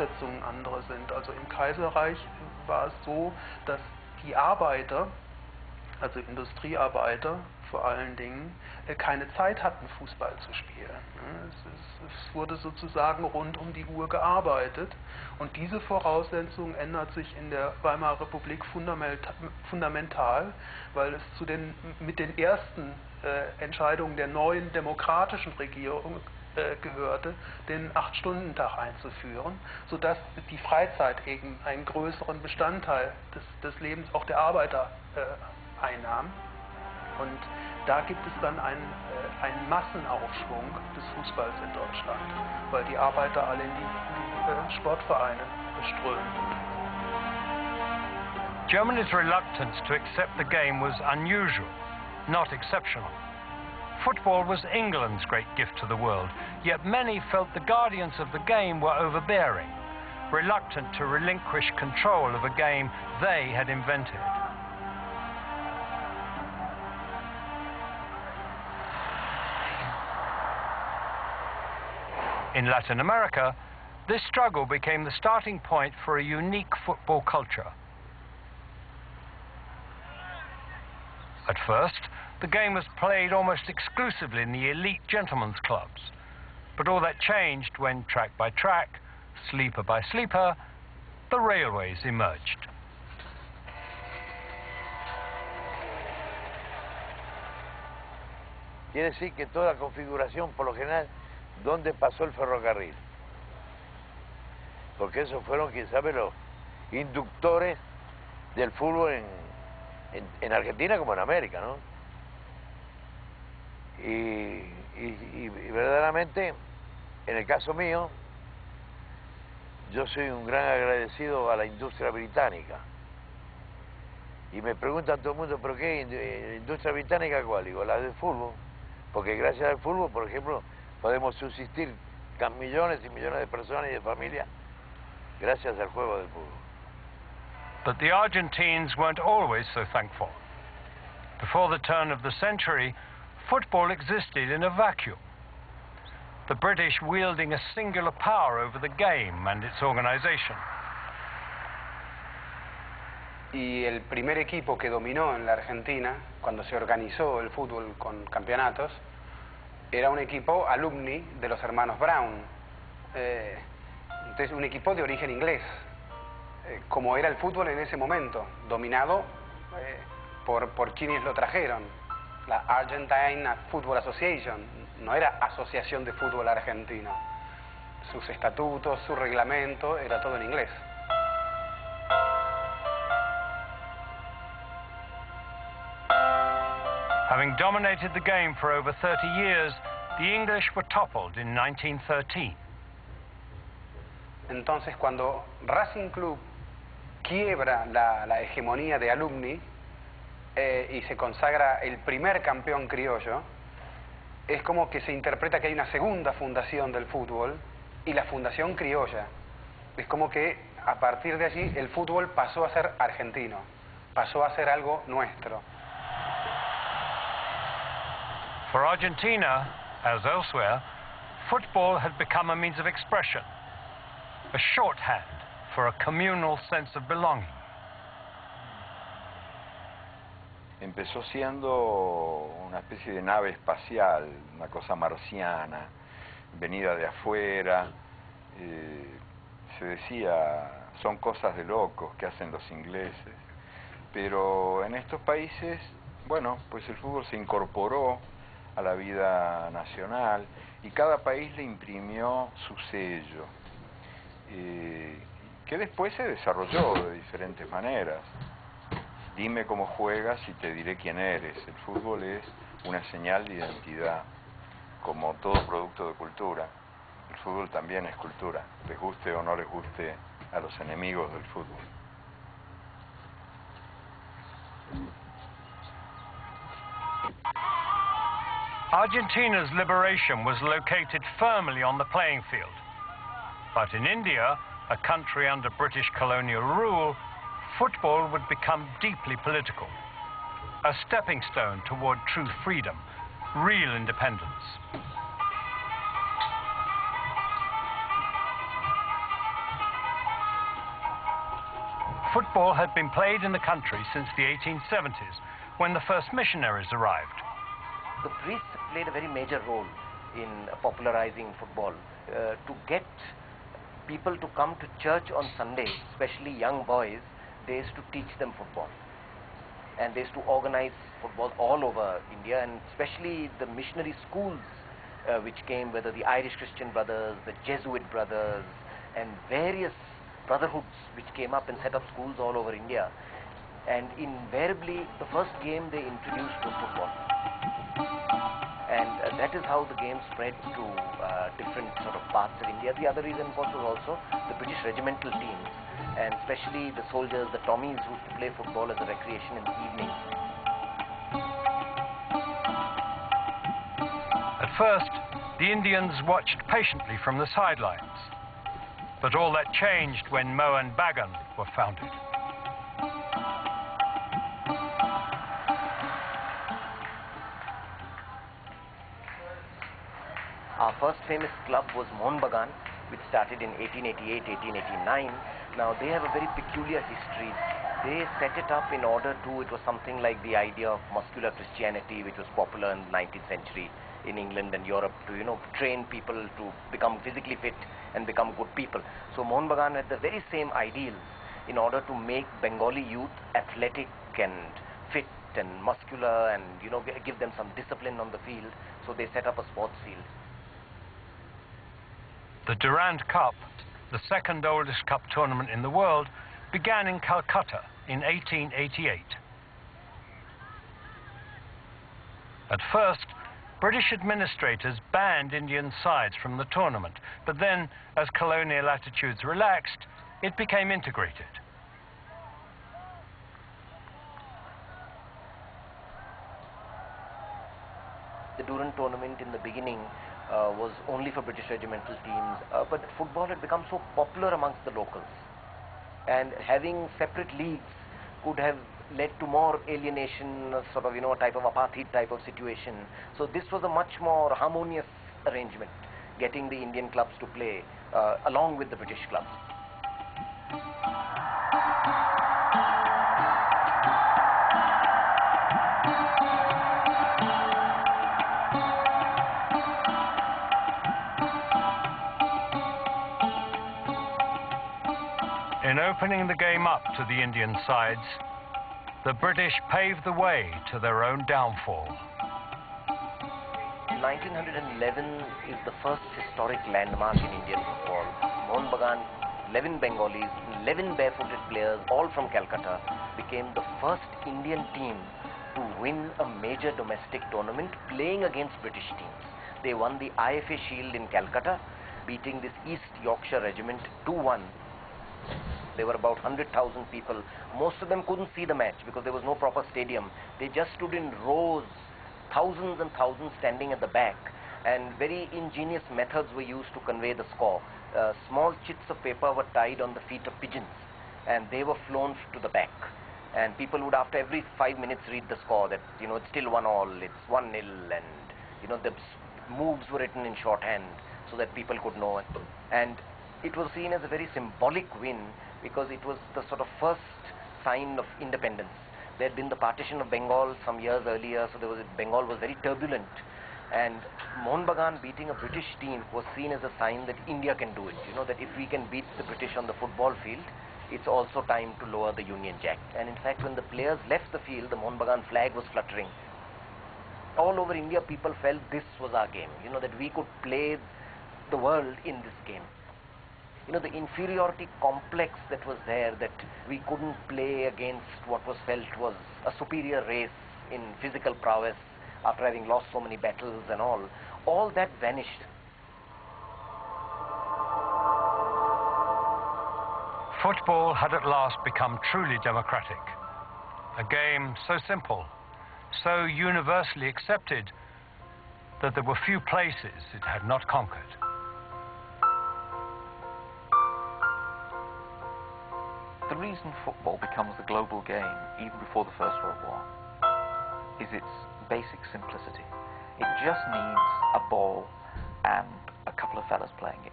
Voraussetzungen andere sind. Also im Kaiserreich war es so, dass die Arbeiter, also Industriearbeiter vor allen Dingen, keine Zeit hatten, Fußball zu spielen. Es wurde sozusagen rund um die Uhr gearbeitet, und diese Voraussetzung ändert sich in der Weimarer Republik fundamental, weil es mit den ersten Entscheidungen der neuen demokratischen Regierung gehörte, den 8-Stunden-Tag einzuführen, sodass die Freizeit eben einen größeren Bestandteil des Lebens auch der Arbeiter einnahm. Und da gibt es dann einen Massenaufschwung des Fußballs in Deutschland, weil die Arbeiter alle in die Sportvereine strömen. Germany's reluctance to accept the game was unusual, not exceptional. Football was England's great gift to the world, yet many felt the guardians of the game were overbearing, reluctant to relinquish control of a game they had invented. In Latin America, this struggle became the starting point for a unique football culture. At first, the game was played almost exclusively in the elite gentlemen's clubs, but all that changed when, track by track, sleeper by sleeper, the railways emerged. Quiere decir que toda configuración, por lo general, ¿dónde pasó el ferrocarril? Porque esos fueron, quién sabe, los inductores del fútbol en Argentina como en América, ¿no? Y verdaderamente, en el caso mío, yo soy un gran agradecido a la industria británica. Y me preguntan todo el mundo, ¿pero qué industria británica cuál? Digo, la del fútbol. Porque gracias al fútbol, por ejemplo, podemos subsistir millones y millones de personas y de familias gracias al juego del fútbol. But the Argentines weren't always so thankful. Before the turn of the century, football existed in a vacuum, the British wielding a singular power over the game and its organization. Y el primer equipo que dominó en la Argentina, cuando se organizó el fútbol con campeonatos, era un equipo alumni de los hermanos Brown. Entonces, un equipo de origen inglés, como era el fútbol en ese momento, dominado por quienes lo trajeron. La Argentine Football Association, no era Asociación de Fútbol Argentino. Sus estatutos, su reglamento, era todo en inglés. Having dominated the game for over 30 years, the English were toppled in 1913. Entonces, cuando Racing Club quiebra la hegemonía de alumni y se consagra el primer campeón criollo, es como que se interpreta que hay una segunda fundación del fútbol y la fundación criolla. Es como que a partir de allí el fútbol pasó a ser argentino, pasó a ser algo nuestro. For Argentina, as elsewhere, football had become a means of expression, a shorthand for a communal sense of belonging. Empezó siendo una especie de nave espacial, una cosa marciana, venida de afuera. Se decía, son cosas de locos que hacen los ingleses. Pero en estos países, bueno, pues el fútbol se incorporó a la vida nacional y cada país le imprimió su sello, que después se desarrolló de diferentes maneras. Dime cómo juegas y te diré quién eres. El fútbol es una señal de identidad, como todo producto de cultura. El fútbol también es cultura, les guste o no les guste a los enemigos del fútbol. Argentina's liberation was located firmly on the playing field. But in India, a country under British colonial rule, football would become deeply political, a stepping stone toward true freedom, real independence. Football had been played in the country since the 1870s, when the first missionaries arrived. The priests played a very major role in popularizing football. To get people to come to church on Sunday, especially young boys, they used to teach them football. And they used to organize football all over India, and especially the missionary schools which came, whether the Irish Christian Brothers, the Jesuit Brothers, and various brotherhoods which came up and set up schools all over India. And invariably, the first game they introduced was football. And that is how the game spread to different sort of parts of India. The other reason, of course, was also the British regimental teams, and especially the soldiers, the Tommies, who used to play football as a recreation in the evenings. At first, the Indians watched patiently from the sidelines. But all that changed when Mohun Bagan were founded. Our first famous club was Mohun Bagan, which started in 1888, 1889. Now, they have a very peculiar history. They set it up in order to, it was something like the idea of muscular Christianity, which was popular in the 19th century in England and Europe, to, train people to become physically fit and become good people. So Mohun Bagan had the very same ideals in order to make Bengali youth athletic and fit and muscular and, give them some discipline on the field. So they set up a sports field. The Durand Cup, the second oldest cup tournament in the world, began in Calcutta in 1888. At first, British administrators banned Indian sides from the tournament, but then, as colonial attitudes relaxed, it became integrated. The Durand tournament in the beginning was only for British regimental teams, but football had become so popular amongst the locals, and having separate leagues could have led to more alienation, sort of, a type of apartheid type of situation. So this was a much more harmonious arrangement, getting the Indian clubs to play along with the British clubs. In opening the game up to the Indian sides, the British paved the way to their own downfall. 1911 is the first historic landmark in Indian football. Mohun Bagan, 11 Bengalis, 11 barefooted players, all from Calcutta, became the first Indian team to win a major domestic tournament playing against British teams. They won the IFA Shield in Calcutta, beating this East Yorkshire regiment 2-1. There were about 100,000 people. Most of them couldn't see the match because there was no proper stadium. They just stood in rows, thousands and thousands standing at the back, and very ingenious methods were used to convey the score. Small chits of paper were tied on the feet of pigeons, and they were flown to the back. And people would, after every 5 minutes, read the score that, it's still 1-1, it's 1-0, and, the moves were written in shorthand so that people could know. And it was seen as a very symbolic win because it was the sort of first sign of independence. There had been the partition of Bengal some years earlier, so Bengal was very turbulent. And Mohun Bagan beating a British team was seen as a sign that India can do it. That if we can beat the British on the football field, it's also time to lower the Union Jack. And in fact, when the players left the field, the Mohun Bagan flag was fluttering. All over India, people felt this was our game, that we could play the world in this game. The inferiority complex that was there, that we couldn't play against what was felt was a superior race in physical prowess after having lost so many battles and all that vanished. Football had at last become truly democratic. A game so simple, so universally accepted, that there were few places it had not conquered. The reason football becomes the global game, even before the First World War, is its basic simplicity. It just needs a ball and a couple of fellas playing it.